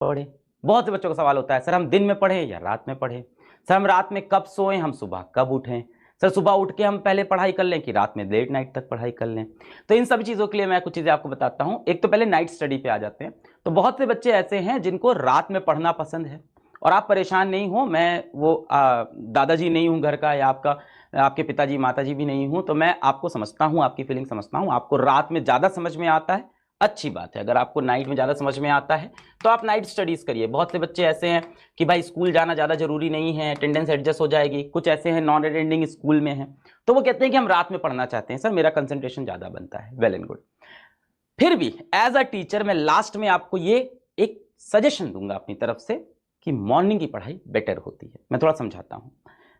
पढ़े। बहुत से बच्चों का सवाल होता है, सर हम दिन में पढ़ें या रात में पढ़ें? सर हम रात में कब सोएं, हम सुबह कब उठें? सर सुबह उठ के हम पहले पढ़ाई कर लें कि रात में लेट नाइट तक पढ़ाई कर लें? तो इन सभी चीज़ों के लिए मैं कुछ चीज़ें आपको बताता हूँ। एक तो पहले नाइट स्टडी पे आ जाते हैं। तो बहुत से बच्चे ऐसे हैं जिनको रात में पढ़ना पसंद है, और आप परेशान नहीं हो, मैं वो दादाजी नहीं हूँ घर का, या आपके पिताजी माताजी भी नहीं हूँ, तो मैं आपको समझता हूँ, आपकी फीलिंग समझता हूँ। आपको रात में ज़्यादा समझ में आता है, अच्छी बात है। अगर आपको नाइट में ज़्यादा समझ में आता है तो आप नाइट स्टडीज़ करिए। बहुत से बच्चे ऐसे हैं कि भाई स्कूल जाना ज़्यादा ज़रूरी नहीं है, अटेंडेंस एडजस्ट हो जाएगी। कुछ ऐसे हैं नॉन अटेंडिंग स्कूल में हैं, तो वो कहते हैं कि हम रात में पढ़ना चाहते हैं, सर मेरा कंसंट्रेशन ज़्यादा बनता है। Well and good. फिर भी एज अ टीचर मैं लास्ट में आपको ये एक सजेशन दूंगा अपनी तरफ से कि मॉर्निंग की पढ़ाई बेटर होती है। मैं थोड़ा समझाता हूँ।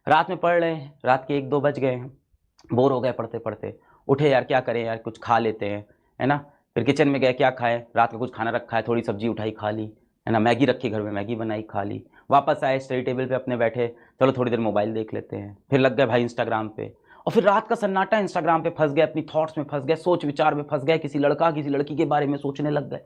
रात में पढ़ रहे हैं, रात के 1-2 बज गए हैं, बोर हो गए पढ़ते पढ़ते, उठे यार क्या करें यार, कुछ खा लेते हैं, है ना? फिर किचन में गए, क्या खाएं, रात का कुछ खाना रखा है, थोड़ी सब्जी उठाई खा ली, है ना? मैगी रखी घर में, मैगी बनाई खा ली। वापस आए स्टडी टेबल पे अपने बैठे, चलो थोड़ी देर मोबाइल देख लेते हैं, फिर लग गए भाई इंस्टाग्राम पे, और फिर रात का सन्नाटा, इंस्टाग्राम पे फंस गए, अपनी थॉट्स में फंस गए, सोच विचार में फंस गए, किसी लड़का किसी लड़की के बारे में सोचने लग गए।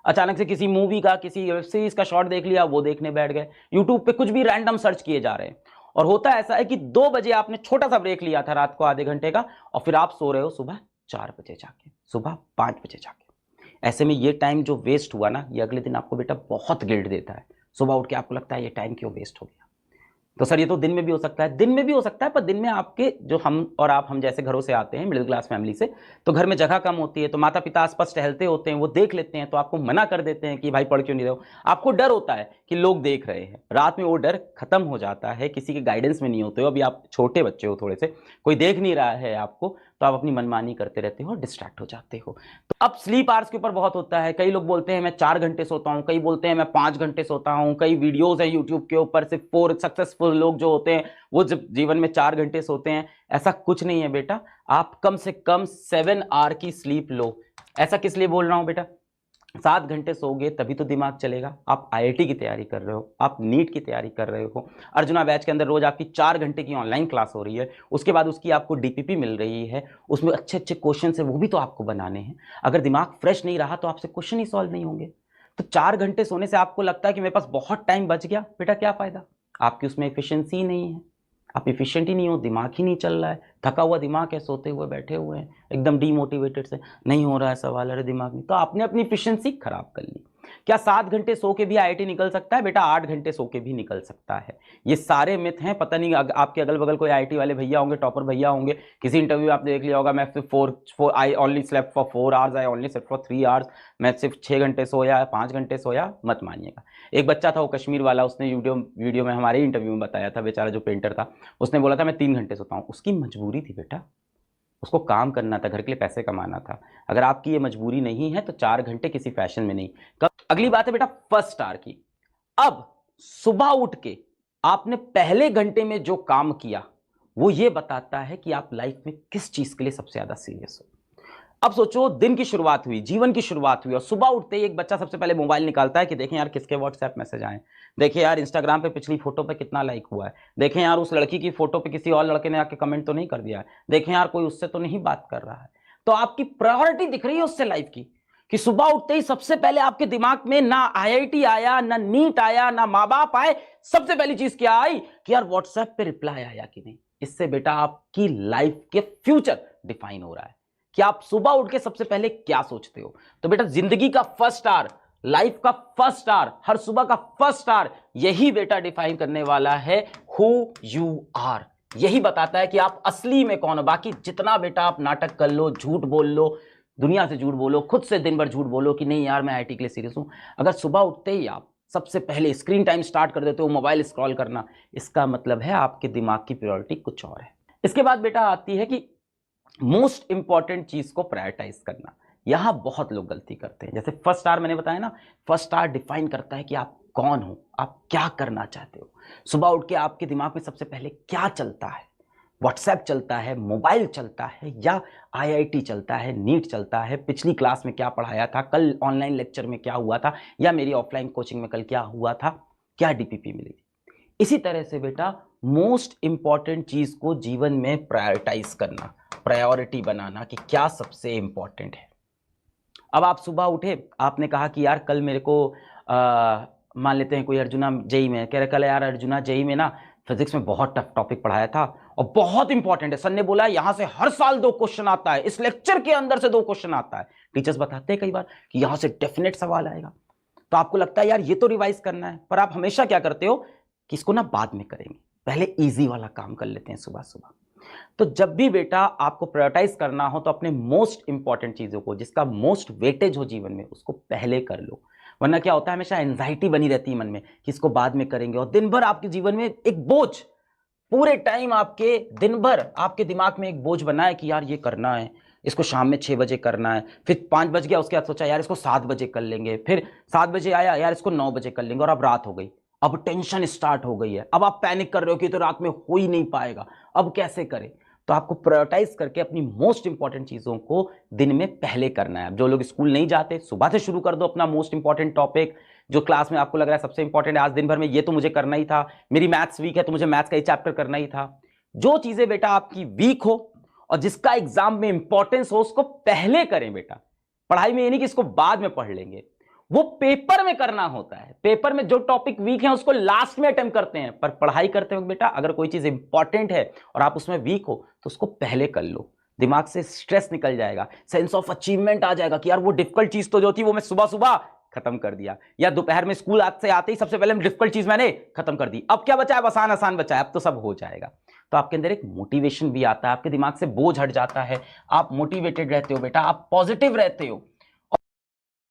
अचानक से किसी मूवी का, किसी वेब सीरीज का शॉर्ट देख लिया, वो देखने बैठ गए। यूट्यूब पे कुछ भी रैंडम सर्च किए जा रहे हैं। और होता ऐसा है कि 2 बजे आपने छोटा सा ब्रेक लिया था रात को आधे घंटे का, और फिर आप सो रहे हो सुबह 4 बजे जाके, सुबह 5 बजे जाके। ऐसे में ये टाइम जो वेस्ट हुआ ना, ये अगले दिन आपको बेटा बहुत गिल्ट देता है। सुबह उठ के आपको लगता है ये टाइम क्यों वेस्ट हो गया। तो सर ये तो दिन में भी हो सकता है, दिन में भी हो सकता है, पर दिन में आपके जो हम और आप, हम जैसे घरों से आते हैं, मिडिल क्लास फैमिली से, तो घर में जगह कम होती है, तो माता पिता आसपास टहलते होते हैं, वो देख लेते हैं, तो आपको मना कर देते हैं कि भाई पढ़ क्यों नहीं रहे हो। आपको डर होता है कि लोग देख रहे हैं। रात में वो डर खत्म हो जाता है, किसी के गाइडेंस में नहीं होते हो, अभी आप छोटे बच्चे हो थोड़े से, कोई देख नहीं रहा है आपको, तो आप अपनी मनमानी करते रहते हो और डिस्ट्रैक्ट हो जाते हो। तो अब स्लीप आवर्स के ऊपर बहुत होता है। कई लोग बोलते हैं मैं 4 घंटे सोता हूं, कई बोलते हैं मैं 5 घंटे सोता हूं, कई वीडियोस हैं यूट्यूब के ऊपर, सिर्फ 4 सक्सेसफुल लोग जो होते हैं वो जब जीवन में 4 घंटे सोते हैं। ऐसा कुछ नहीं है बेटा, आप कम से कम 7 आवर की स्लीप लो। ऐसा किस लिए बोल रहा हूं बेटा, 7 घंटे सोओगे तभी तो दिमाग चलेगा। आप आईआईटी की तैयारी कर रहे हो, आप नीट की तैयारी कर रहे हो, अर्जुना बैच के अंदर रोज आपकी 4 घंटे की ऑनलाइन क्लास हो रही है, उसके बाद उसकी आपको डीपीपी मिल रही है, उसमें अच्छे अच्छे क्वेश्चन है, वो भी तो आपको बनाने हैं। अगर दिमाग फ्रेश नहीं रहा तो आपसे क्वेश्चन ही सॉल्व नहीं होंगे। तो 4 घंटे सोने से आपको लगता है कि मेरे पास बहुत टाइम बच गया, बेटा क्या फायदा, आपकी उसमें एफिशिएंसी ही नहीं है, आप एफिशिएंट ही नहीं हो, दिमाग ही नहीं चल रहा है, थका हुआ दिमाग है, सोते हुए बैठे हुए हैं एकदम डीमोटिवेटेड से, नहीं हो रहा है सवाल, अरे दिमाग में, तो आपने अपनी एफिशिएंसी खराब कर ली। क्या 7 घंटे सो के भी आईआईटी निकल सकता है बेटा? 8 घंटे सो के भी निकल सकता है। ये सारे मिथ हैं। पता नहीं आपके अगल बगल कोई आईआईटी वाले भैया होंगे, टॉपर भैया होंगे, किसी इंटरव्यू आपने देख लिया होगा, मैं सिर्फ four I only slept for 4 hours, I only slept for 3 hours, मैं सिर्फ 6 घंटे सोया, 5 घंटे सोया। मत मानिएगा। एक बच्चा था वो कश्मीर वाला, उसने वीडियो में हमारे इंटरव्यू में बताया था, बेचारा जो पेंटर था, उसने बोला था मैं 3 घंटे सोता हूँ। उसकी मजबूरी थी बेटा, उसको काम करना था, घर के लिए पैसे कमाना था। अगर आपकी ये मजबूरी नहीं है तो 4 घंटे किसी फैशन में नहीं। अगली बात है बेटा फर्स्ट आवर की। अब सुबह उठ के आपने पहले घंटे में जो काम किया वो ये बताता है कि आप लाइफ में किस चीज के लिए सबसे ज्यादा सीरियस हो। अब सोचो, दिन की शुरुआत हुई, जीवन की शुरुआत हुई, और सुबह उठते ही एक बच्चा सबसे पहले मोबाइल निकालता है कि देखें यार किसके व्हाट्सएप मैसेज आए, देखें यार इंस्टाग्राम पे पिछली फोटो पे कितना लाइक हुआ है, देखें यार उस लड़की की फोटो पे किसी और लड़के ने आके कमेंट तो नहीं कर दिया है, देखें यार कोई उससे तो नहीं बात कर रहा है। तो आपकी प्रायोरिटी दिख रही है उससे लाइफ की, कि सुबह उठते ही सबसे पहले आपके दिमाग में ना आईआईटी आया, ना नीट आया, ना माँ बाप आए, सबसे पहली चीज क्या आई कि यार व्हाट्सएप पे रिप्लाई आया कि नहीं। इससे बेटा आपकी लाइफ के फ्यूचर डिफाइन हो रहा है कि आप सुबह उठ के सबसे पहले क्या सोचते हो। तो बेटा जिंदगी का फर्स्ट आवर, लाइफ का फर्स्ट आवर, हर सुबह का फर्स्ट आवर, यही बेटा डिफाइन करने वाला है हु यू आर। यही बताता है कि आप असली में कौन हो। बाकी जितना बेटा आप नाटक कर लो, झूठ बोल लो, दुनिया से झूठ बोलो, खुद से दिन भर झूठ बोलो कि नहीं यार मैं आईआईटी के लिए सीरियस हूं, अगर सुबह उठते ही आप सबसे पहले स्क्रीन टाइम स्टार्ट कर देते हो मोबाइल स्क्रॉल करना, इसका मतलब है आपके दिमाग की प्रायोरिटी कुछ और है। इसके बाद बेटा आती है कि मोस्ट इंपॉर्टेंट चीज को प्रायोरिटाइज करना। यहां बहुत लोग गलती करते हैं। जैसे फर्स्ट आवर मैंने बताया ना, फर्स्ट आवर डिफाइन करता है कि आप कौन हो, आप क्या करना चाहते हो। सुबह उठ के आपके दिमाग में सबसे पहले क्या चलता है, व्हाट्सएप चलता है, मोबाइल चलता है, या आईआईटी चलता है, नीट चलता है, पिछली क्लास में क्या पढ़ाया था, कल ऑनलाइन लेक्चर में क्या हुआ था, या मेरी ऑफलाइन कोचिंग में कल क्या हुआ था, क्या डीपीपी मिली थी। इसी तरह से बेटा मोस्ट इंपॉर्टेंट चीज को जीवन में प्रायोरिटाइज करना, प्रायोरिटी बनाना कि क्या सबसे इंपॉर्टेंट है। अब आप सुबह उठे, आपने कहा कि यार कल मेरे को मान लेते हैं कोई अर्जुना जेई में कह रहा कल यार अर्जुना जेई में ना फिजिक्स में बहुत टफ टॉपिक पढ़ाया था और बहुत इंपॉर्टेंट है, सर ने बोला यहां से हर साल 2 क्वेश्चन आता है, इस लेक्चर के अंदर से 2 क्वेश्चन आता है। टीचर्स बताते हैं कई बार कि यहां से डेफिनेट सवाल आएगा, तो आपको लगता है यार ये तो रिवाइज करना है, पर आप हमेशा क्या करते हो कि इसको ना बाद में करेंगे, पहले इजी वाला काम कर लेते हैं सुबह सुबह। तो जब भी बेटा आपको प्रायोरिटाइज करना हो तो अपने मोस्ट इंपॉर्टेंट चीजों को, जिसका मोस्ट वेटेज हो जीवन में, उसको पहले कर लो। वरना क्या होता है, हमेशा एंजाइटी बनी रहती है मन में कि इसको बाद में करेंगे, और दिन भर आपके जीवन में एक बोझ, पूरे टाइम आपके दिन भर आपके दिमाग में एक बोझ बना है कि यार ये करना है, इसको शाम में 6 बजे करना है, फिर 5 बज गया उसके बाद सोचा यार इसको 7 बजे कर लेंगे, फिर 7 बजे आया यार इसको 9 बजे कर लेंगे, और अब रात हो गई, अब टेंशन स्टार्ट हो गई है, अब आप पैनिक कर रहे हो कि तो रात में हो ही नहीं पाएगा, अब कैसे करें। तो आपको प्रायोरिटाइज करके अपनी मोस्ट इंपॉर्टेंट चीजों को दिन में पहले करना है। जो लोग स्कूल नहीं जाते, सुबह से शुरू कर दो अपना मोस्ट इंपॉर्टेंट टॉपिक, जो क्लास में आपको लग रहा है सबसे इंपॉर्टेंट है, आज दिन भर में ये तो मुझे करना ही था, मेरी मैथ्स वीक है तो मुझे मैथ्स का ही चैप्टर करना ही था। जो चीजें बेटा आपकी वीक हो और जिसका एग्जाम में इंपॉर्टेंस हो, उसको पहले करें बेटा। पढ़ाई में ये नहीं कि इसको बाद में पढ़ लेंगे, वो पेपर में करना होता है। पेपर में जो टॉपिक वीक है उसको लास्ट में अटेम्प्ट करते हैं, पर पढ़ाई करते वक्त बेटा अगर कोई चीज इंपॉर्टेंट है और आप उसमें वीक हो तो उसको पहले कर लो। दिमाग से स्ट्रेस निकल जाएगा, सेंस ऑफ अचीवमेंट आ जाएगा कि यार वो डिफिकल्ट चीज तो जो थी वो मैं सुबह सुबह खत्म कर दिया, या दोपहर में स्कूल से आते ही सबसे पहले डिफिकल्ट चीज मैंने खत्म कर दी, अब क्या बचा है, आसान आसान बचा है, अब तो सब हो जाएगा। तो आपके अंदर एक मोटिवेशन भी आता है, आपके दिमाग से बोझ हट जाता है, आप मोटिवेटेड रहते हो बेटा, आप पॉजिटिव रहते हो।